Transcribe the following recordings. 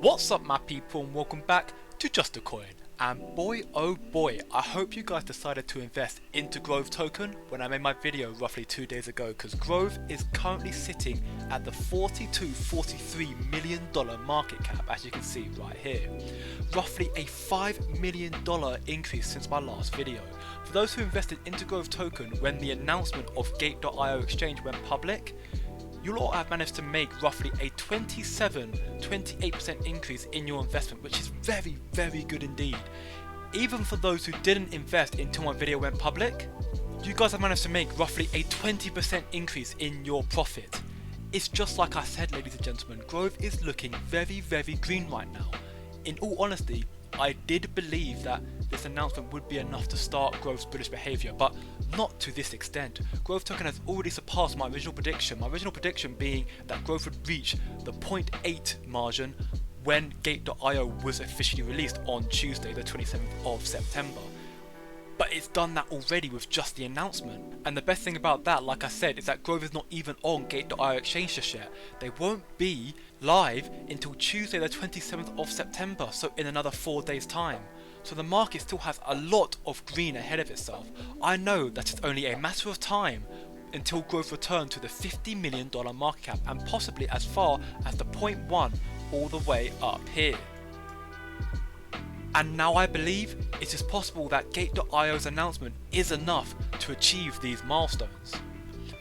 What's up my people, and welcome back to Just a Coin. And boy oh boy, I hope you guys decided to invest into Grove token when I made my video roughly 2 days ago, because Grove is currently sitting at the $43 million market cap, as you can see right here. Roughly a $5 million increase since my last video. For those who invested into Grove token when the announcement of Gate.io exchange went public, you'll all have managed to make roughly a 28% increase in your investment, which is very good indeed. Even for those who didn't invest until my video went public, you guys have managed to make roughly a 20% increase in your profit. It's just like I said, ladies and gentlemen, Grove is looking very green right now. In all honesty, I did believe that this announcement would be enough to start Grove's bullish behaviour, but not to this extent. Grove token has already surpassed my original prediction being that Grove would reach the 0.8 margin when Gate.io was officially released on Tuesday the 27th of September. But it's done that already with just the announcement. And the best thing about that, like I said, is that Grove is not even on Gate.io exchange just yet. They won't be live until Tuesday the 27th of September, so in another 4 days time. So the market still has a lot of green ahead of itself. I know that it's only a matter of time until Grove return to the $50 million market cap, and possibly as far as the 0.1 all the way up here. And now I believe it is possible that Gate.io's announcement is enough to achieve these milestones.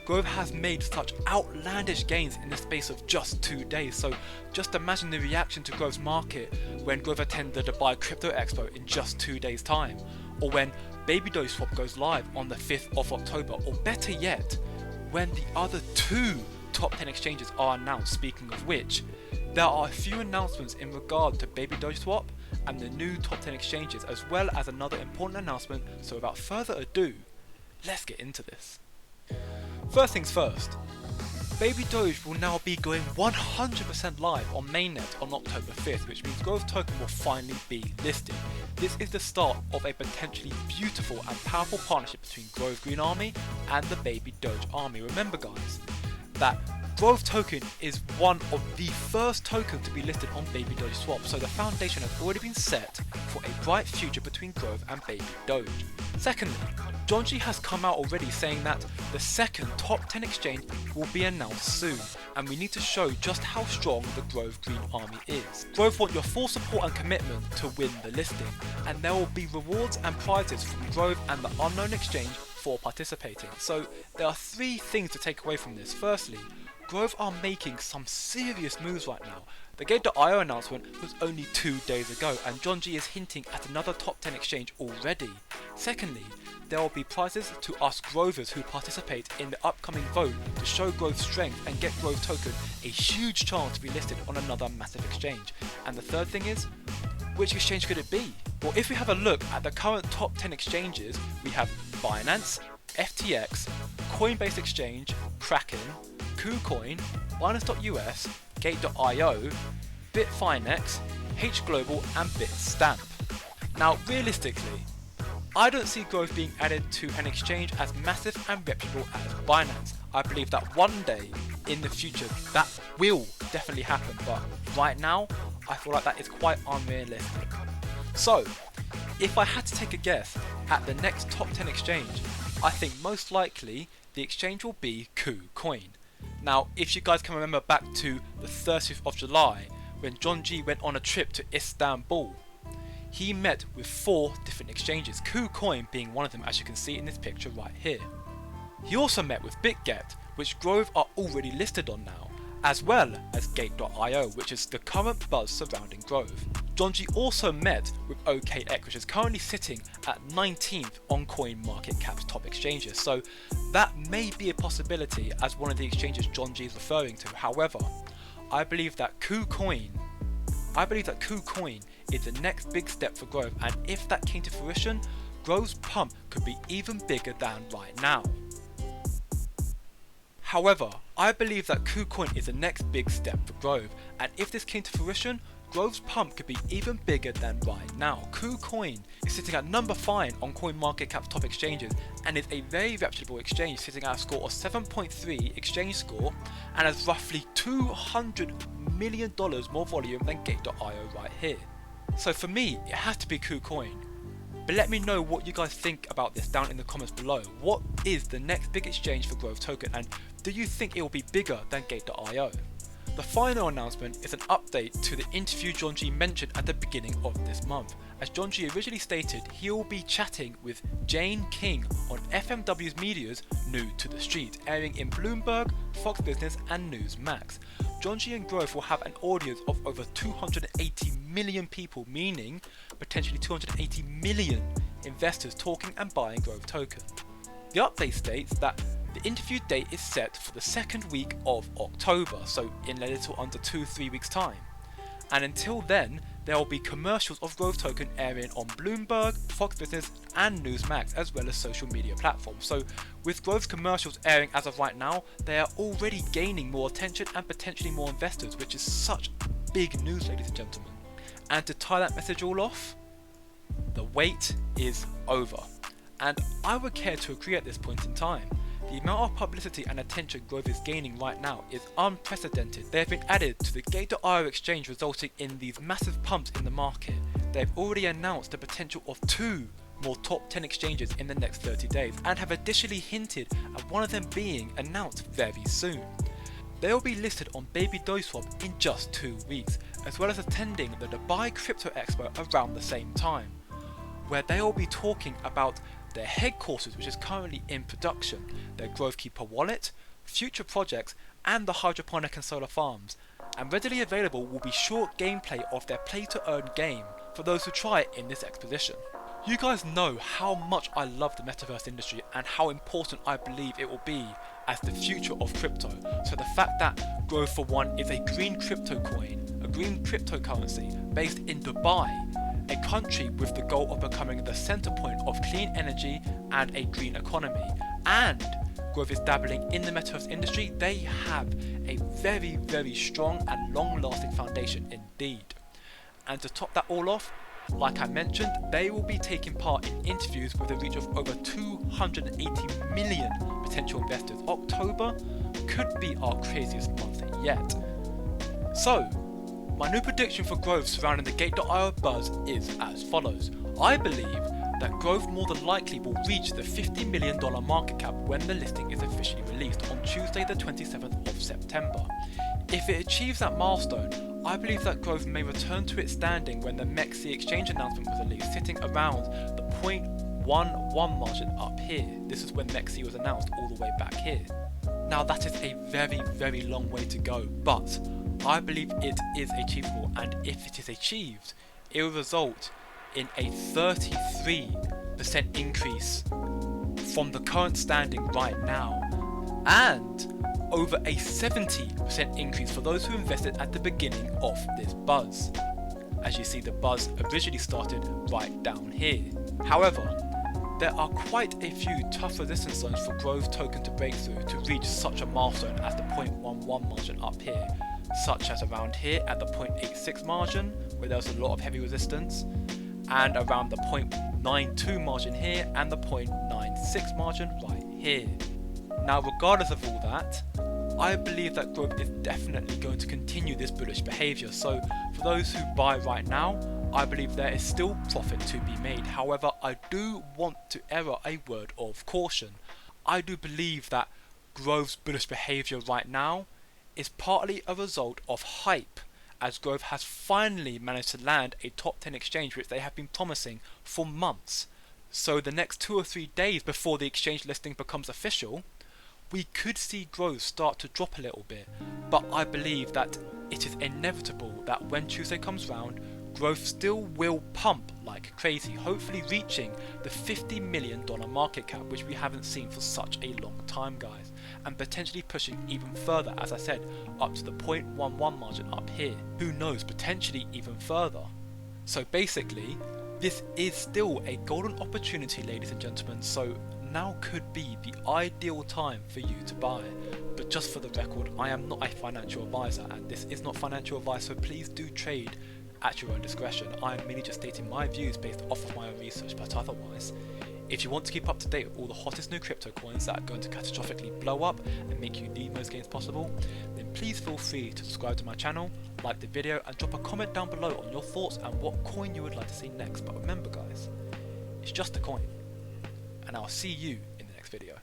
Grove has made such outlandish gains in the space of just 2 days, so just imagine the reaction to Grove's market when Grove attended the Dubai Crypto Expo in just 2 days time, or when Baby Doge Swap goes live on the 5th of October, or better yet, when the other 2 top 10 exchanges are announced. Speaking of which, there are a few announcements in regard to Baby Doge Swap and the new top 10 exchanges, as well as another important announcement, so without further ado, let's get into this. First things first, Baby Doge will now be going 100% live on mainnet on October 5th, which means Grove token will finally be listed. This is the start of a potentially beautiful and powerful partnership between Grove Green Army and the Baby Doge Army. Remember guys, that Grove token is one of the first tokens to be listed on Baby Doge Swap, so the foundation has already been set for a bright future between Grove and Baby Doge. Secondly, John G has come out already saying that the second top 10 exchange will be announced soon, and we need to show just how strong the Grove Green Army is. Grove want your full support and commitment to win the listing, and there will be rewards and prizes from Grove and the unknown exchange for participating. So there are 3 things to take away from this. Firstly, Grove are making some serious moves right now. The Gate.io announcement was only 2 days ago, and John G is hinting at another top 10 exchange already. Secondly, there will be prizes to us Grovers who participate in the upcoming vote to show Grove's strength and get Grove token a huge chance to be listed on another massive exchange. And the third thing is, which exchange could it be? Well, if we have a look at the current top 10 exchanges, we have Binance, FTX, Coinbase Exchange, Kraken, Kucoin, Binance.us, Gate.io, Bitfinex, H Global and Bitstamp. Now realistically, I don't see Grove being added to an exchange as massive and reputable as Binance. I believe that one day in the future that will definitely happen, but right now I feel like that is quite unrealistic. So if I had to take a guess at the next top 10 exchange, I think most likely the exchange will be Kucoin. Now, if you guys can remember back to the 30th of July when John G went on a trip to Istanbul, he met with 4 different exchanges, Kucoin being one of them, as you can see in this picture right here. He also met with BitGet, which Grove are already listed on now, as well as Gate.io, which is the current buzz surrounding Grove. John G also met with OKX, which is currently sitting at 19th on CoinMarketCap's top exchanges, so that may be a possibility as one of the exchanges John G is referring to. However, I believe that Kucoin is the next big step for Grove, and if that came to fruition, Grove's pump could be even bigger than right now. However, I believe that Kucoin is the next big step for Grove, and if this came to fruition, Grove's pump could be even bigger than right now. Kucoin is sitting at number 5 on CoinMarketCap's top exchanges and is a very reputable exchange, sitting at a score of 7.3 exchange score and has roughly $200 million more volume than Gate.io right here. So for me, it has to be Kucoin. But let me know what you guys think about this down in the comments below. What is the next big exchange for Grove token, and do you think it will be bigger than Gate.io? The final announcement is an update to the interview John G mentioned at the beginning of this month. As John G originally stated, he will be chatting with Jane King on FMW's Media's New to the Street, airing in Bloomberg, Fox Business and Newsmax. John G and Grove will have an audience of over 280 million people, meaning potentially 280 million investors talking and buying Grove token. The update states that the interview date is set for the second week of October, so in a little under 2-3 weeks time. And until then, there will be commercials of Grove token airing on Bloomberg, Fox Business and Newsmax, as well as social media platforms. So with Grove's commercials airing as of right now, they are already gaining more attention and potentially more investors, which is such big news, ladies and gentlemen. And to tie that message all off, the wait is over. And I would care to agree at this point in time. The amount of publicity and attention Grove is gaining right now is unprecedented. They have been added to the Gate.io exchange, resulting in these massive pumps in the market. They have already announced the potential of 2 more top 10 exchanges in the next 30 days and have additionally hinted at one of them being announced very soon. They will be listed on Baby Doge Swap in just 2 weeks, as well as attending the Dubai Crypto Expo around the same time, where they will be talking about their headquarters, which is currently in production, their Grove Keeper wallet, future projects and the hydroponic and solar farms. And readily available will be short gameplay of their play to earn game for those who try it in this exposition. You guys know how much I love the metaverse industry and how important I believe it will be as the future of crypto. So the fact that Grove for one is a green crypto coin, a green cryptocurrency based in Dubai, a country with the goal of becoming the centre point of clean energy and a green economy, and Grove is dabbling in the metaverse industry, they have a very, very strong and long-lasting foundation indeed. And to top that all off, like I mentioned, they will be taking part in interviews with a reach of over 280 million potential investors. October could be our craziest month yet. So, my new prediction for Grove surrounding the Gate.io buzz is as follows. I believe that Grove more than likely will reach the $50 million market cap when the listing is officially released on Tuesday the 27th of September. If it achieves that milestone, I believe that Grove may return to its standing when the MEXC exchange announcement was released, sitting around the 0.11 margin up here. This is when MEXC was announced all the way back here. Now that is a very, very long way to go, but I believe it is achievable, and if it is achieved, it will result in a 33% increase from the current standing right now, and over a 70% increase for those who invested at the beginning of this buzz. As you see, the buzz originally started right down here. However, there are quite a few tough resistance zones for Grove token to break through to reach such a milestone as the 0.11 margin up here, such as around here at the 0.86 margin, where there's a lot of heavy resistance, and around the 0.92 margin here and the 0.96 margin right here. Now, regardless of all that, I believe that Grove is definitely going to continue this bullish behaviour. So for those who buy right now, I believe there is still profit to be made. However, I do want to err a word of caution. I do believe that Grove's bullish behaviour right now is partly a result of hype, as Grove has finally managed to land a top 10 exchange which they have been promising for months. So the next 2 or 3 days before the exchange listing becomes official, we could see Grove start to drop a little bit, but I believe that it is inevitable that when Tuesday comes round, Grove still will pump like crazy, hopefully reaching the $50 million market cap, which we haven't seen for such a long time, guys, and potentially pushing even further, as I said, up to the 0.11 margin up here. Who knows, potentially even further. So basically, this is still a golden opportunity, ladies and gentlemen, so now could be the ideal time for you to buy. But just for the record, I am not a financial advisor, and this is not financial advice, so please do trade at your own discretion. I am merely just stating my views based off of my own research, but otherwise, if you want to keep up to date with all the hottest new crypto coins that are going to catastrophically blow up and make you need most gains possible, then please feel free to subscribe to my channel, like the video, and drop a comment down below on your thoughts and what coin you would like to see next. But remember guys, it's just a coin, and I'll see you in the next video.